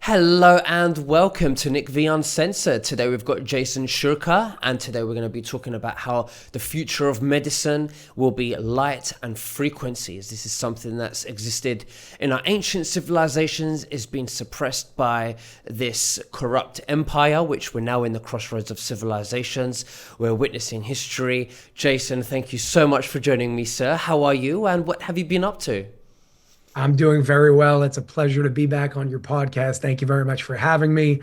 Hello and welcome to Nick V Uncensored. Today we've got Jason Shurka, and today we're going to be talking about how the future of medicine will be light and frequencies. This is something that's existed in our ancient civilizations, is being suppressed by this corrupt empire, which we're now in the crossroads of civilizations. We're witnessing history. Jason, thank you so much for joining me, sir. How are you, and what have you been up to? I'm doing very well. It's a pleasure to be back on your podcast. Thank you very much for having me.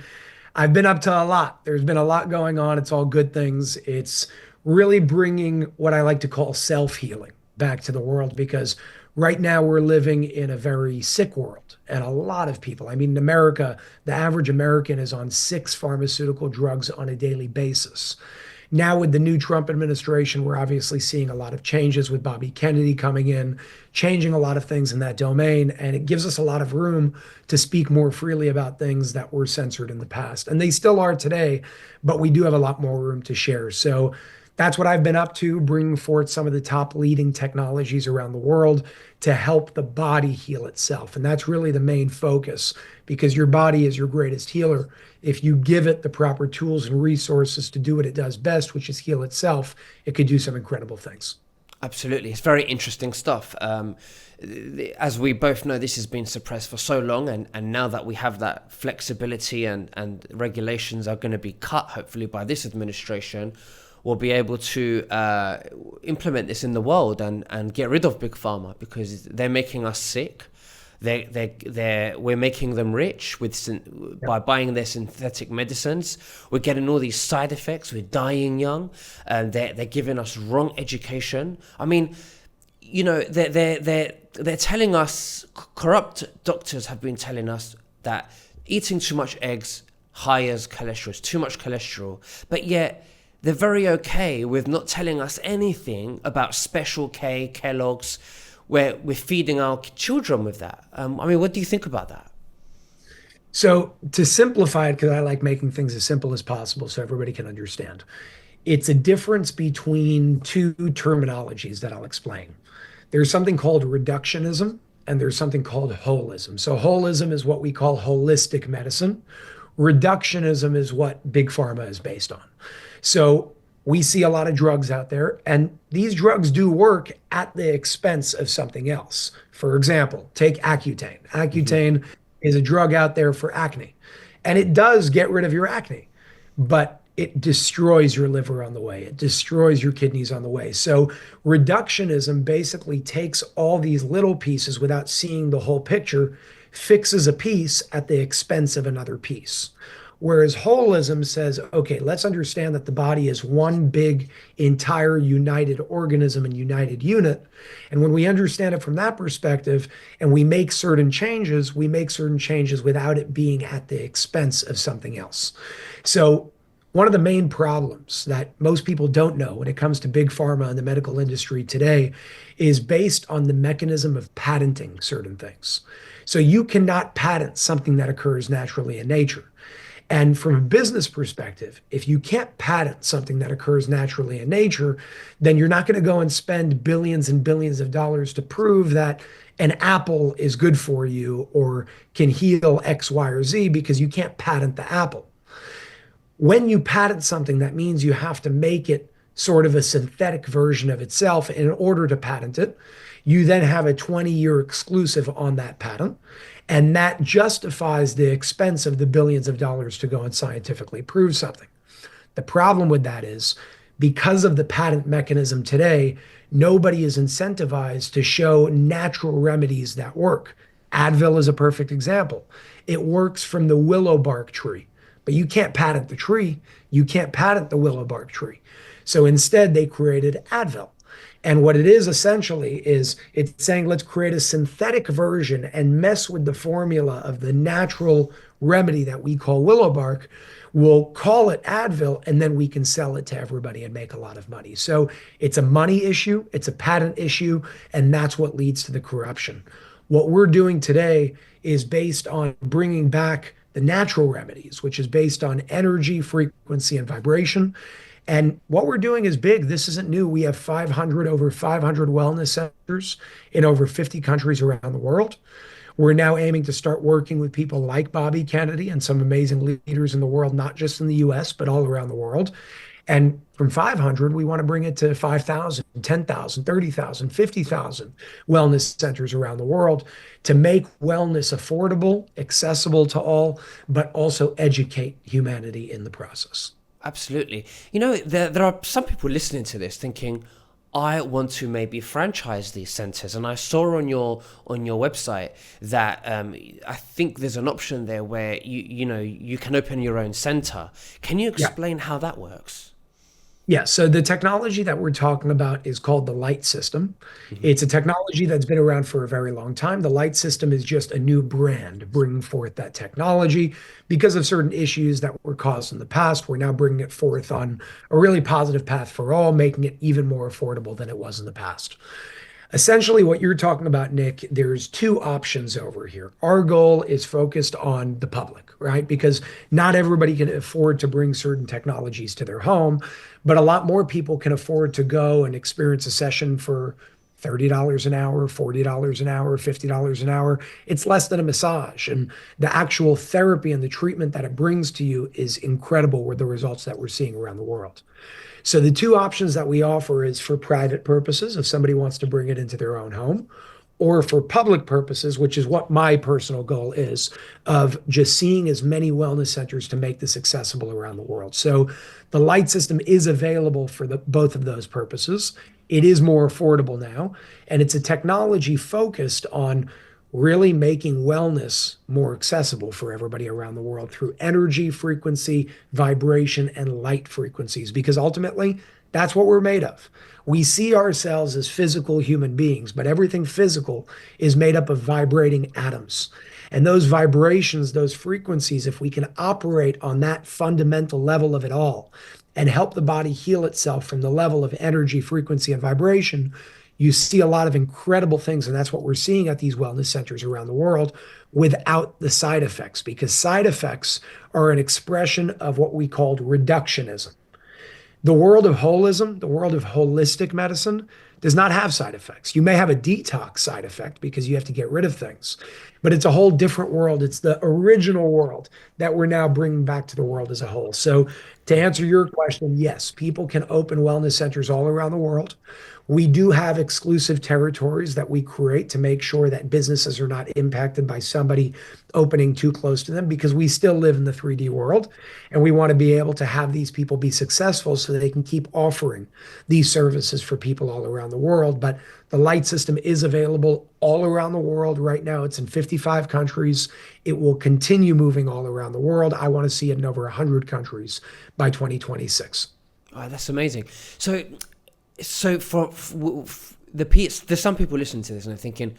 I've been up to a lot. There's been a lot going on. It's all good things. It's really bringing what I like to call self-healing back to the world because right now we're living in a very sick world. And a lot of people, I mean, in America, the average American is on 6 pharmaceutical drugs on a daily basis. Now, with the new Trump administration, we're obviously seeing a lot of changes with Bobby Kennedy coming in, changing a lot of things in that domain. And it gives us a lot of room to speak more freely about things that were censored in the past. And they still are today, but we do have a lot more room to share. So that's what I've been up to, bringing forth some of the top leading technologies around the world to help the body heal itself. And that's really the main focus because your body is your greatest healer. If you give it the proper tools and resources to do what it does best, which is heal itself, it could do some incredible things. Absolutely. It's very interesting stuff. As we both know, this has been suppressed for so long, and now that we have that flexibility and regulations are going to be cut, hopefully, by this administration, we'll be able to implement this in the world and get rid of Big Pharma because they're making us sick. We're making them rich by buying their synthetic medicines. We're getting all these side effects. We're dying young, and they're giving us wrong education. I mean, you know, they're telling us, corrupt doctors have been telling us that eating too much eggs higher cholesterol, it's too much cholesterol, but yet they're very okay with not telling us anything about Special K, Kellogg's, where we're feeding our children with that. I mean, what do you think about that? So, to simplify it, because I like making things as simple as possible so everybody can understand, it's a difference between two terminologies that I'll explain. There's something called reductionism and there's something called holism. So, holism is what we call holistic medicine. Reductionism is what Big Pharma is based on. So, we see a lot of drugs out there, and these drugs do work at the expense of something else. For example, take Accutane. Accutane is a drug out there for acne, and it does get rid of your acne, but it destroys your liver on the way. It destroys your kidneys on the way. So reductionism basically takes all these little pieces without seeing the whole picture, fixes a piece at the expense of another piece. Whereas holism says, okay, let's understand that the body is one big, entire, united organism and united unit. And when we understand it from that perspective and we make certain changes, we make certain changes without it being at the expense of something else. So one of the main problems that most people don't know when it comes to big pharma and the medical industry today is based on the mechanism of patenting certain things. So you cannot patent something that occurs naturally in nature. And from a business perspective, if you can't patent something that occurs naturally in nature, then you're not going to go and spend billions and billions of dollars to prove that an apple is good for you or can heal X, Y, or Z because you can't patent the apple. When you patent something, that means you have to make it sort of a synthetic version of itself in order to patent it. You then have a 20-year exclusive on that patent. And that justifies the expense of the billions of dollars to go and scientifically prove something. The problem with that is because of the patent mechanism today, nobody is incentivized to show natural remedies that work. Advil is a perfect example. It works from the willow bark tree, but you can't patent the tree. You can't patent the willow bark tree. So instead, they created Advil. And what it is essentially is it's saying, let's create a synthetic version and mess with the formula of the natural remedy that we call willow bark. We'll call it Advil, and then we can sell it to everybody and make a lot of money. So it's a money issue, it's a patent issue, and that's what leads to the corruption. What we're doing today is based on bringing back the natural remedies, which is based on energy, frequency, and vibration. And what we're doing is big. This isn't new. We have over 500 wellness centers in over 50 countries around the world. We're now aiming to start working with people like Bobby Kennedy and some amazing leaders in the world, not just in the US, but all around the world. And from 500, we want to bring it to 5,000, 10,000, 30,000, 50,000 wellness centers around the world to make wellness affordable, accessible to all, but also educate humanity in the process. Absolutely. There are some people listening to this thinking, I want to maybe franchise these centers, and I saw on your website that I think there's an option there where you can open your own center. Can you Yeah. explain how that works? Yeah, so the technology that we're talking about is called the light system. Hmm. It's a technology that's been around for a very long time. The light system is just a new brand bringing forth that technology because of certain issues that were caused in the past. We're now bringing it forth on a really positive path for all, making it even more affordable than it was in the past. Essentially, what you're talking about, Nick, there's two options over here. Our goal is focused on the public, right? Because not everybody can afford to bring certain technologies to their home, but a lot more people can afford to go and experience a session for $30 an hour, $40 an hour, $50 an hour. It's less than a massage. And the actual therapy and the treatment that it brings to you is incredible with the results that we're seeing around the world. So the two options that we offer is for private purposes, if somebody wants to bring it into their own home, or for public purposes, which is what my personal goal is, of just seeing as many wellness centers to make this accessible around the world. So the light system is available for both of those purposes. It is more affordable now, and it's a technology focused on really making wellness more accessible for everybody around the world through energy frequency, vibration, and light frequencies, because ultimately that's what we're made of. We see ourselves as physical human beings, but everything physical is made up of vibrating atoms. And those vibrations, those frequencies, if we can operate on that fundamental level of it all and help the body heal itself from the level of energy, frequency, and vibration, you see a lot of incredible things. And that's what we're seeing at these wellness centers around the world without the side effects, because side effects are an expression of what we called reductionism. The world of holism, the world of holistic medicine, does not have side effects. You may have a detox side effect because you have to get rid of things, but it's a whole different world. It's the original world that we're now bringing back to the world as a whole. So, to answer your question, yes, people can open wellness centers all around the world. We do have exclusive territories that we create to make sure that businesses are not impacted by somebody opening too close to them, because we still live in the 3D world and we want to be able to have these people be successful so that they can keep offering these services for people all around the world. But the light system is available all around the world right now. It's in 55 countries. It will continue moving all around the world. I want to see it in over 100 countries by 2026. Oh, that's amazing. So there's some people listening to this and they're thinking,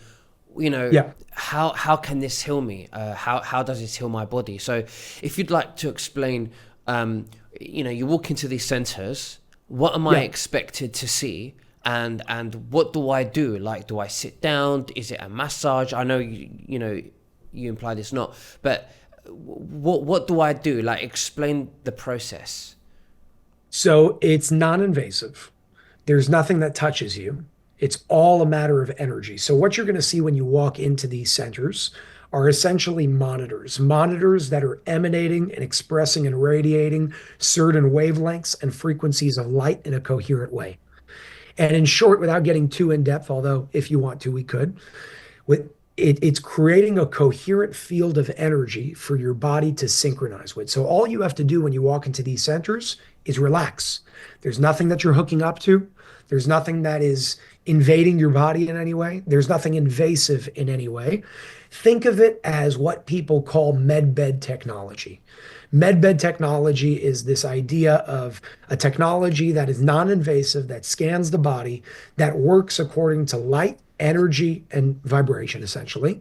Yeah. how can this heal me? How does this heal my body? So if you'd like to explain, you walk into these centers, what am I Yeah. expected to see? And what do I do? Like, do I sit down? Is it a massage? I know you implied it's not, but what do I do? Like, explain the process. So it's non-invasive. There's nothing that touches you. It's all a matter of energy. So what you're going to see when you walk into these centers are essentially monitors that are emanating and expressing and radiating certain wavelengths and frequencies of light in a coherent way. And in short, without getting too in depth, although if you want to, we could, with it's creating a coherent field of energy for your body to synchronize with. So all you have to do when you walk into these centers is relax. There's nothing that you're hooking up to. There's nothing that is invading your body in any way. There's nothing invasive in any way. Think of it as what people call MedBed technology. MedBed technology is this idea of a technology that is non-invasive, that scans the body, that works according to light, energy, and vibration, essentially,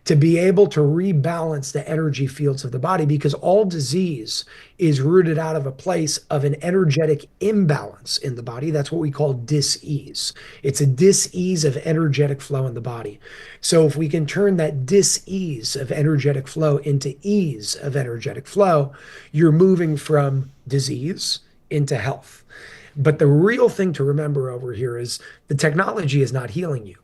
to be able to rebalance the energy fields of the body, because all disease is rooted out of a place of an energetic imbalance in the body. That's what we call dis-ease. It's a dis-ease of energetic flow in the body. So if we can turn that dis-ease of energetic flow into ease of energetic flow, you're moving from disease into health. But the real thing to remember over here is the technology is not healing you.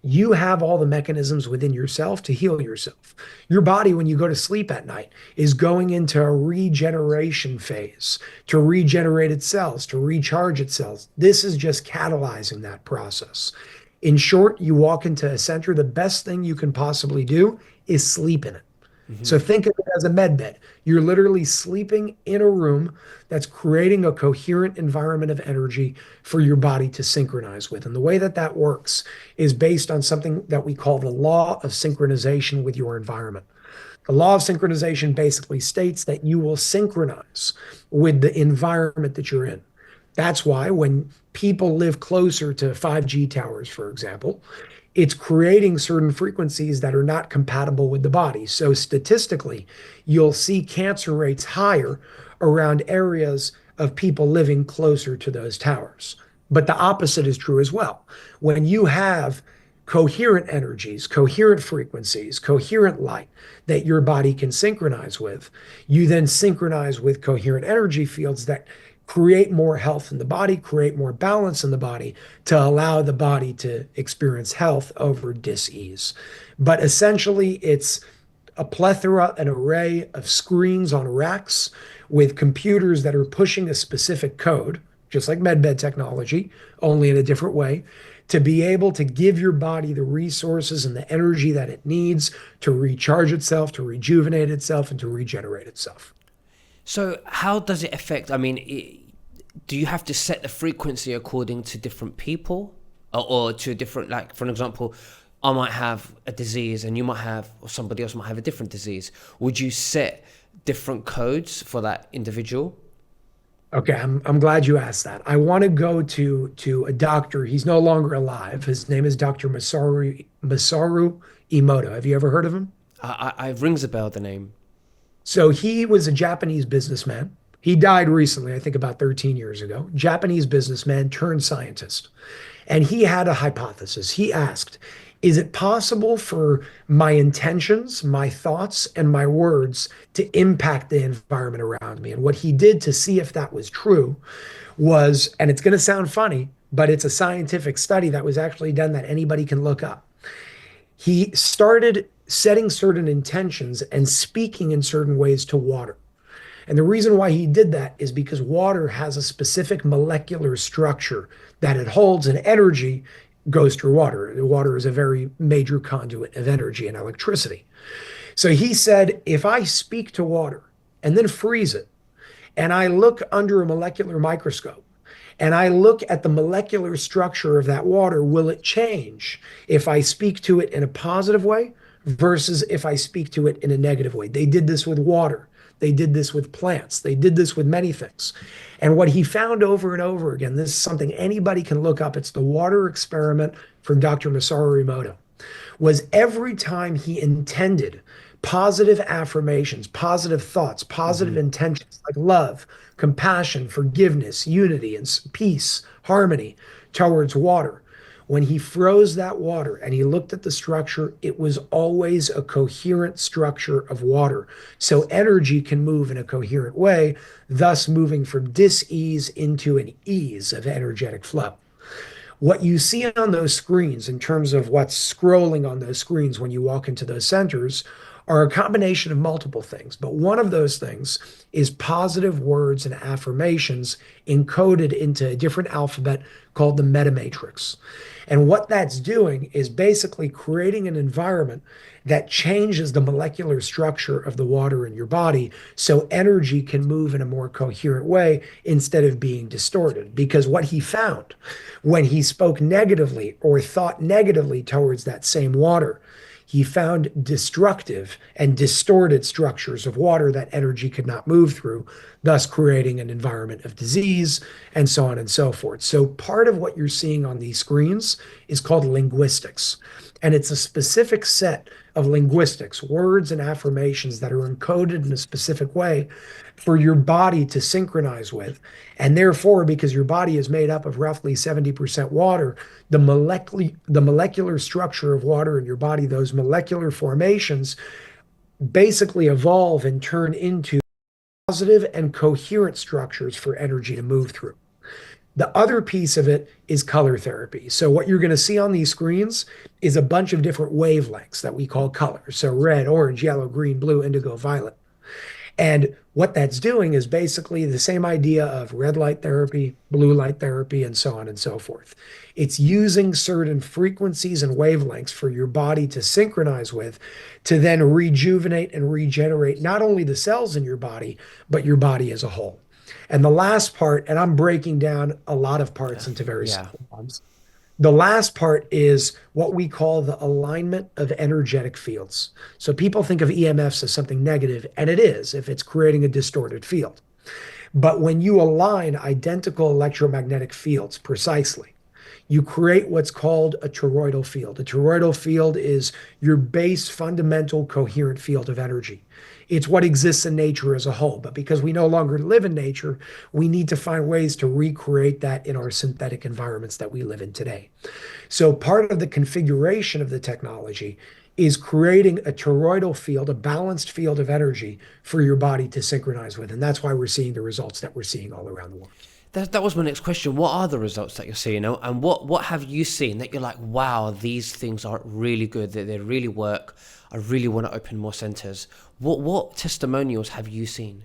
You have all the mechanisms within yourself to heal yourself. Your body, when you go to sleep at night, is going into a regeneration phase to regenerate its cells, to recharge its cells. This is just catalyzing that process. In short, you walk into a center, the best thing you can possibly do is sleep in it. Hmm. So think of it as a med bed. You're literally sleeping in a room that's creating a coherent environment of energy for your body to synchronize with. And the way that that works is based on something that we call the law of synchronization with your environment. The law of synchronization basically states that you will synchronize with the environment that you're in. That's why when people live closer to 5G towers, for example, it's creating certain frequencies that are not compatible with the body. So statistically, you'll see cancer rates higher around areas of people living closer to those towers. But the opposite is true as well. When you have coherent energies, coherent frequencies, coherent light that your body can synchronize with, you then synchronize with coherent energy fields that create more health in the body, create more balance in the body to allow the body to experience health over dis-ease. But essentially, it's a plethora, an array of screens on racks with computers that are pushing a specific code, just like MedBed technology, only in a different way, to be able to give your body the resources and the energy that it needs to recharge itself, to rejuvenate itself, and to regenerate itself. So how does it affect? I mean, do you have to set the frequency according to different people, or to a different, like, for an example, I might have a disease and you might have, or somebody else might have a different disease. Would you set different codes for that individual? Okay, I'm glad you asked that. I want to go to a doctor. He's no longer alive. His name is Dr. Masaru Emoto. Have you ever heard of him? I rings a bell, the name. So he was a Japanese businessman. He died recently, I think about 13 years ago. Japanese businessman turned scientist. And he had a hypothesis. He asked, is it possible for my intentions, my thoughts, and my words to impact the environment around me? And what he did to see if that was true was, and it's going to sound funny, but it's a scientific study that was actually done that anybody can look up. He started setting certain intentions and speaking in certain ways to water. And the reason why he did that is because water has a specific molecular structure that it holds, and energy goes through water. Water is a very major conduit of energy and electricity. So he said, if I speak to water and then freeze it, and I look under a molecular microscope, and I look at the molecular structure of that water, will it change if I speak to it in a positive way versus if I speak to it in a negative way? They did this with water. They did this with plants. They did this with many things. And what he found over and over again, this is something anybody can look up. It's the water experiment from Dr. Masaru Emoto, was every time he intended positive affirmations, positive thoughts, positive Hmm. intentions like love, compassion, forgiveness, unity, and peace, harmony towards water. When he froze that water and he looked at the structure, it was always a coherent structure of water. So energy can move in a coherent way, thus moving from dis-ease into an ease of energetic flow. What you see on those screens in terms of what's scrolling on those screens when you walk into those centers are a combination of multiple things. But one of those things is positive words and affirmations encoded into a different alphabet called the meta matrix. And what that's doing is basically creating an environment that changes the molecular structure of the water in your body so energy can move in a more coherent way instead of being distorted. Because what he found when he spoke negatively or thought negatively towards that same water, he found destructive and distorted structures of water that energy could not move through, thus creating an environment of disease and so on and so forth. So, part of what you're seeing on these screens is called linguistics. And it's a specific set of linguistics, words and affirmations that are encoded in a specific way for your body to synchronize with. And therefore, because your body is made up of roughly 70% water, the molecular structure of water in your body, those molecular formations basically evolve and turn into positive and coherent structures for energy to move through. The other piece of it is color therapy. So what you're going to see on these screens is a bunch of different wavelengths that we call colors. So red, orange, yellow, green, blue, indigo, violet. And what that's doing is basically the same idea of red light therapy, blue light therapy, and so on and so forth. It's using certain frequencies and wavelengths for your body to synchronize with to then rejuvenate and regenerate not only the cells in your body, but your body as a whole. And the last part, and I'm breaking down a lot of parts into very Yeah. simple ones. The last part is what we call the alignment of energetic fields. So people think of EMFs as something negative, and it is if it's creating a distorted field. But when you align identical electromagnetic fields precisely, you create what's called a toroidal field. A toroidal field is your base fundamental coherent field of energy. It's what exists in nature as a whole. But because we no longer live in nature, we need to find ways to recreate that in our synthetic environments that we live in today. So part of the configuration of the technology is creating a toroidal field, a balanced field of energy for your body to synchronize with. And that's why we're seeing the results that we're seeing all around the world. That was my next question. What are the results that you're seeing, and what have you seen that you're like, wow, these things are really good, that they really work. I really want to open more centers. What testimonials have you seen?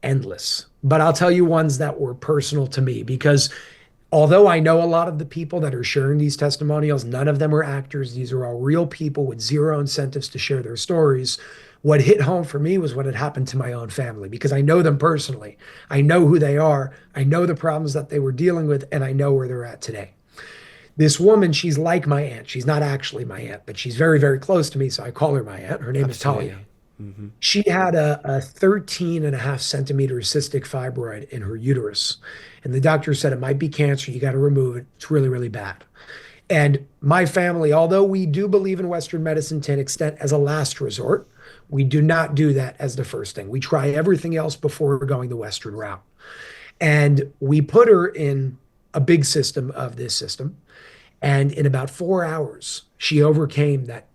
Endless. But I'll tell you ones that were personal to me because although I know a lot of the people that are sharing these testimonials, none of them are actors. These are all real people with zero incentives to share their stories. What hit home for me was what had happened to my own family because I know them personally. I know who they are. I know the problems that they were dealing with, and I know where they're at today. This woman, she's like my aunt. She's not actually my aunt, but she's very, very close to me. So I call her my aunt. Her name is Talia. Absolutely. Hmm. She had a 13 and a half centimeter cystic fibroid in her uterus. And the doctor said it might be cancer. You got to remove it. It's really, really bad. And my family, although we do believe in Western medicine to an extent as a last resort, we do not do that as the first thing. We try everything else before going the Western route. And we put her in a big system of this system. And in about 4 hours, she overcame that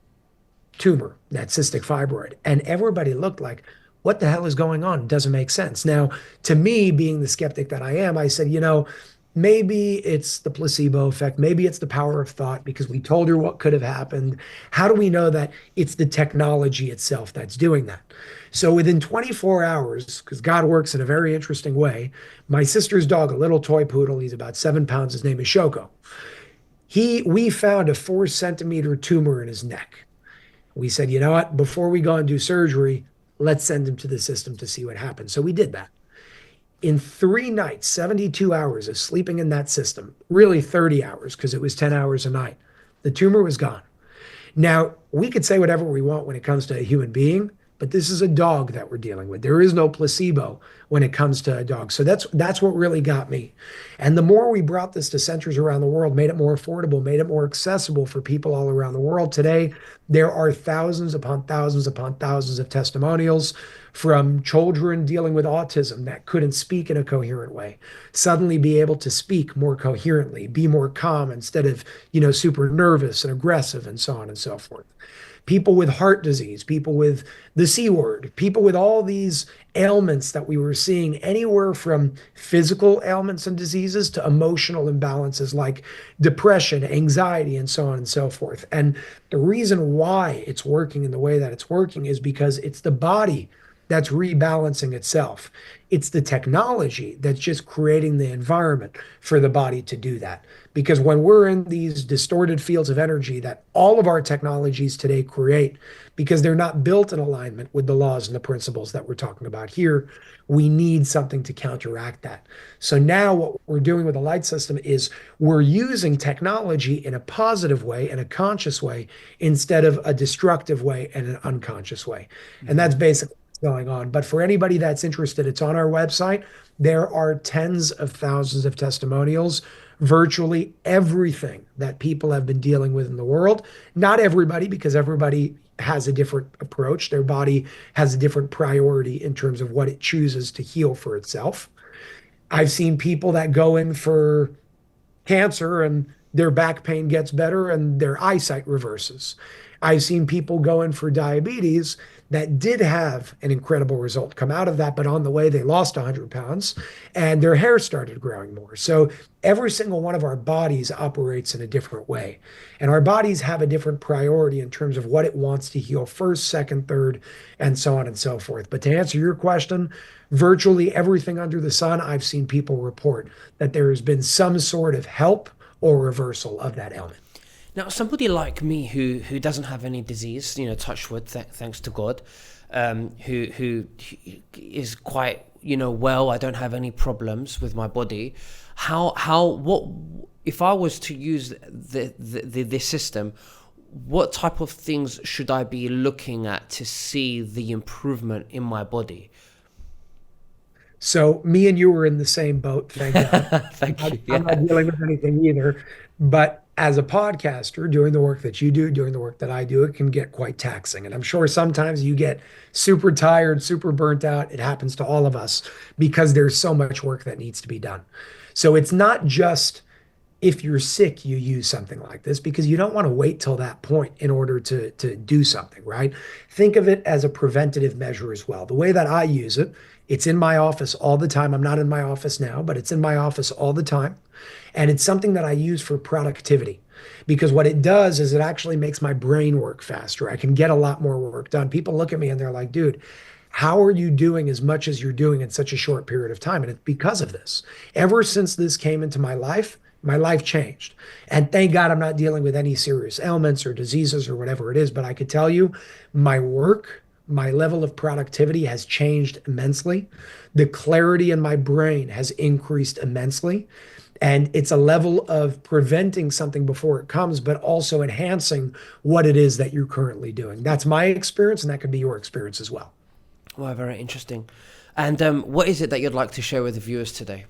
tumor, that cystic fibroid. And everybody looked like, what the hell is going on? It doesn't make sense. Now, to me, being the skeptic that I am, I said, maybe it's the placebo effect. Maybe it's the power of thought because we told her what could have happened. How do we know that it's the technology itself that's doing that? So within 24 hours, because God works in a very interesting way, my sister's dog, a little toy poodle, he's about 7 pounds. His name is Shoko. We found a 4 centimeter tumor in his neck. We said, you know what? Before we go and do surgery, let's send him to the system to see what happens. So we did that. In 3 nights, 72 hours of sleeping in that system, really 30 hours because it was 10 hours a night, the tumor was gone. Now, we could say whatever we want when it comes to a human being, but this is a dog that we're dealing with. There is no placebo when it comes to a dog. So that's what really got me. And the more we brought this to centers around the world, made it more affordable, made it more accessible for people all around the world. Today, there are thousands upon thousands upon thousands of testimonials from children dealing with autism that couldn't speak in a coherent way, suddenly be able to speak more coherently, be more calm instead of, super nervous and aggressive and so on and so forth. People with heart disease, people with the C word, people with all these ailments that we were seeing, anywhere from physical ailments and diseases to emotional imbalances like depression, anxiety, and so on and so forth. And the reason why it's working in the way that it's working is because it's the body that's rebalancing itself. It's the technology that's just creating the environment for the body to do that. Because when we're in these distorted fields of energy that all of our technologies today create, because they're not built in alignment with the laws and the principles that we're talking about here, we need something to counteract that. So now what we're doing with the light system is we're using technology in a positive way, in a conscious way, instead of a destructive way and an unconscious way. And that's basically going on. But for anybody that's interested, it's on our website. There are tens of thousands of testimonials, virtually everything that people have been dealing with in the world. Not everybody, because everybody has a different approach. Their body has a different priority in terms of what it chooses to heal for itself. I've seen people that go in for cancer and their back pain gets better and their eyesight reverses. I've seen people go in for diabetes that did have an incredible result come out of that, but on the way they lost 100 pounds and their hair started growing more. So every single one of our bodies operates in a different way. And our bodies have a different priority in terms of what it wants to heal first, second, third, and so on and so forth. But to answer your question, virtually everything under the sun, I've seen people report that there has been some sort of help or reversal of that ailment. Now, somebody like me who doesn't have any disease, touch wood, thanks to God, who is quite, well, I don't have any problems with my body. What if I was to use this system? What type of things should I be looking at to see the improvement in my body? So me and you were in the same boat, thank God. Thank you. I'm Yeah. not dealing with anything either. But as a podcaster, doing the work that you do, doing the work that I do, it can get quite taxing. And I'm sure sometimes you get super tired, super burnt out. It happens to all of us because there's so much work that needs to be done. So it's not just if you're sick, you use something like this because you don't want to wait till that point in order to do something, right? Think of it as a preventative measure as well. The way that I use it, it's in my office all the time. I'm not in my office now, but it's in my office all the time. And it's something that I use for productivity because what it does is it actually makes my brain work faster. I can get a lot more work done. People look at me and they're like, dude, how are you doing as much as you're doing in such a short period of time? And it's because of this. Ever since this came into my life changed. And thank God I'm not dealing with any serious ailments or diseases or whatever it is. But I could tell you my work, my level of productivity has changed immensely. The clarity in my brain has increased immensely. And it's a level of preventing something before it comes, but also enhancing what it is that you're currently doing. That's my experience, and that could be your experience as well. Well, very interesting. And what is it that you'd like to share with the viewers today?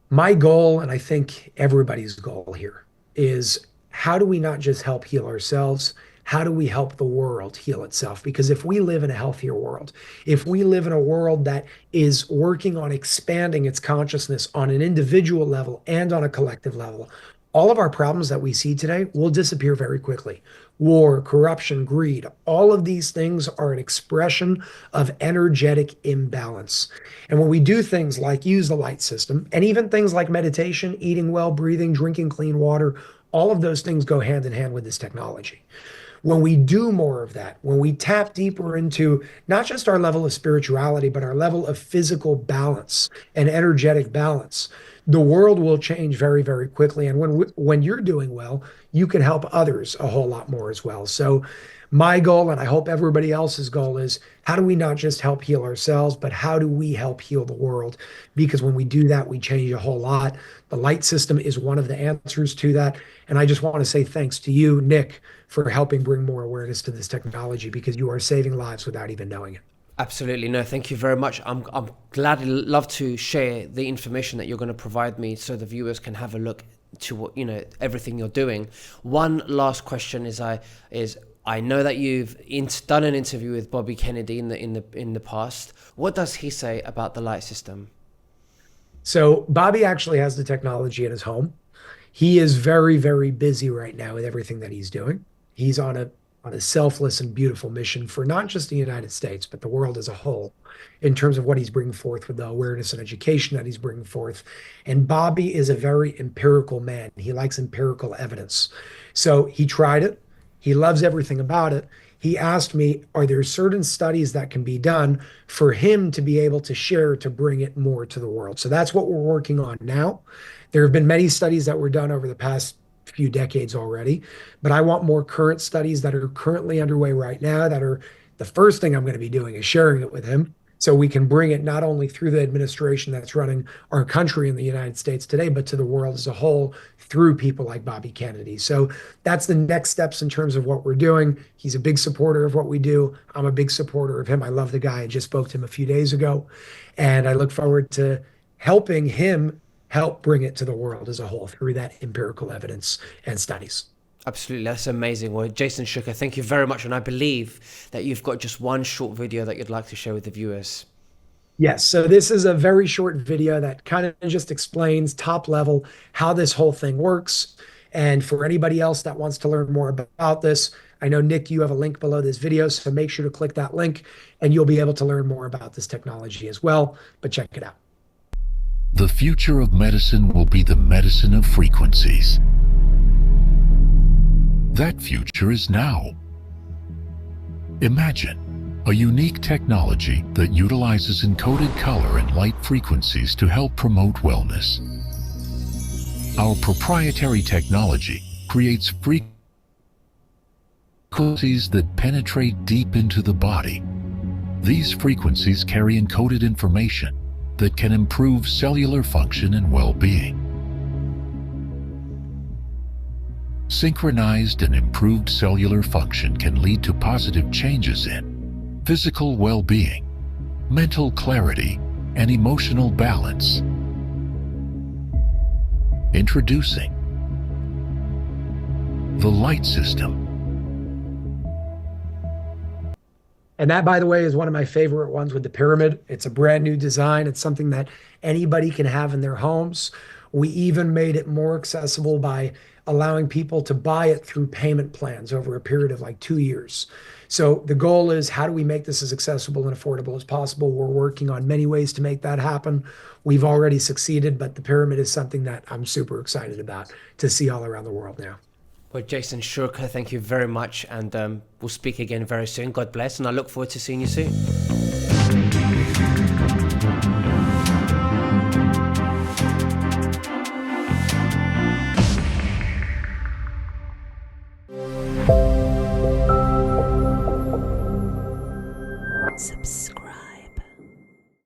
My goal, and I think everybody's goal here, is how do we not just help heal ourselves? How do we help the world heal itself? Because if we live in a healthier world, if we live in a world that is working on expanding its consciousness on an individual level and on a collective level, all of our problems that we see today will disappear very quickly. War, corruption, greed, all of these things are an expression of energetic imbalance. And when we do things like use the light system, and even things like meditation, eating well, breathing, drinking clean water, all of those things go hand in hand with this technology. When we do more of that, when we tap deeper into not just our level of spirituality, but our level of physical balance and energetic balance, the world will change very, very quickly. And when you're doing well, you can help others a whole lot more as well. So my goal, and I hope everybody else's goal, is how do we not just help heal ourselves, but how do we help heal the world? Because when we do that, we change a whole lot. The light system is one of the answers to that. And I just want to say thanks to you, Nick, for helping bring more awareness to this technology because you are saving lives without even knowing it. Absolutely. No, thank you very much. I'm gladly love to share the information that you're going to provide me so the viewers can have a look to what, everything you're doing. One last question is I know that you've done an interview with Bobby Kennedy in the past. What does he say about the light system? So Bobby actually has the technology in his home. He is very, very busy right now with everything that he's doing. He's on a selfless and beautiful mission for not just the United States, but the world as a whole, in terms of what he's bringing forth with the awareness and education that he's bringing forth. And Bobby is a very empirical man. He likes empirical evidence. So he tried it. He loves everything about it. He asked me, are there certain studies that can be done for him to be able to share to bring it more to the world? So that's what we're working on now. There have been many studies that were done over the past few decades already, but I want more current studies that are currently underway right now that are the first thing I'm going to be doing is sharing it with him so we can bring it not only through the administration that's running our country in the United States today, but to the world as a whole through people like Bobby Kennedy. So that's the next steps in terms of what we're doing. He's a big supporter of what we do. I'm a big supporter of him. I love the guy. I just spoke to him a few days ago, and I look forward to helping him help bring it to the world as a whole through that empirical evidence and studies. Absolutely, that's amazing. Well, Jason Shurka, thank you very much. And I believe that you've got just one short video that you'd like to share with the viewers. Yes, so this is a very short video that kind of just explains top level how this whole thing works. And for anybody else that wants to learn more about this, I know, Nick, you have a link below this video, so make sure to click that link and you'll be able to learn more about this technology as well. But check it out. The future of medicine will be the medicine of frequencies. That future is now. Imagine a unique technology that utilizes encoded color and light frequencies to help promote wellness. Our proprietary technology creates frequencies that penetrate deep into the body. These frequencies carry encoded information that can improve cellular function and well-being. Synchronized and improved cellular function can lead to positive changes in physical well-being, mental clarity, and emotional balance. Introducing the light system. And that, by the way, is one of my favorite ones with the pyramid. It's a brand new design. It's something that anybody can have in their homes. We even made it more accessible by allowing people to buy it through payment plans over a period of like 2 years. So the goal is, how do we make this as accessible and affordable as possible? We're working on many ways to make that happen. We've already succeeded, but the pyramid is something that I'm super excited about to see all around the world now. Well, Jason Shurka, thank you very much, and we'll speak again very soon. God bless, and I look forward to seeing you soon.